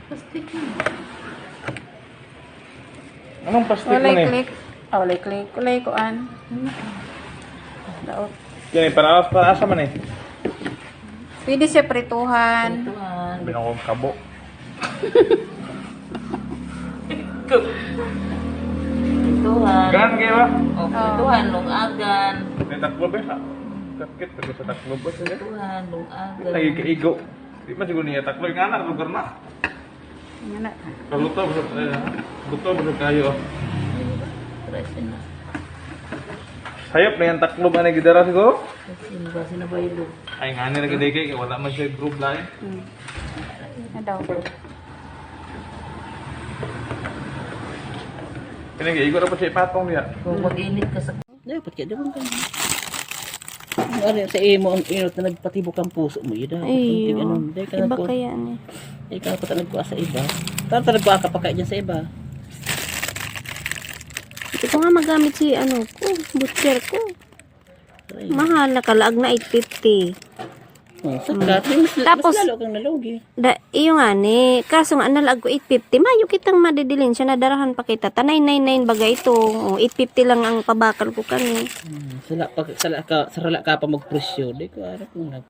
Plastic na. Anong plastic Walay man eh? click. Walay click. Walay kuan. Daot. Yan eh, para asa man eh. Pwede siya prituhan. Tuhan. Binakong kabo. Tuhan. Gan kayo ba? O, Tuhan, lungagan. May taklo ba ha? Kakit, taga sa taklo ba siya? Tuhan, lungagan. Lagi kaigo. Di man siguro niya taklo yung anak, lugar na. Yan na. Kaluto, busog kayo. Presyo na. Sayop na yung taklo ba na gidara siguro? Kasi ba sinabaylo? Ay nga nila gidikay, wala man siya group line. Daw. Pinag-iigo na po siya ipatong niya. Kung mag-init ka sa... Dapat ka, di ba ka? Ano sa imo ang inot na nagpatibok ang puso mo, yun dapat. Ayun. Ano, dahil ka Iba nagkuha. kaya ni. Dahil ka napat nagkuha sa iba. Tara nagkuha ka pa kaya dyan sa iba. Hindi ko nga magamit si ano ko, butcher ko. Ay, Mahal na kalaag na 850. oh, sakat. Tapos- Mas lalo kang nalugi. Iyo nga ni, kaso nga analag ko 850, mayo kitang madidilin siya, nadarahan pa kita. Tanay 99 baga ito. O, 850 lang ang pabakal ko kani. Sala ka pa magpresyo. Di ko arap mo nag.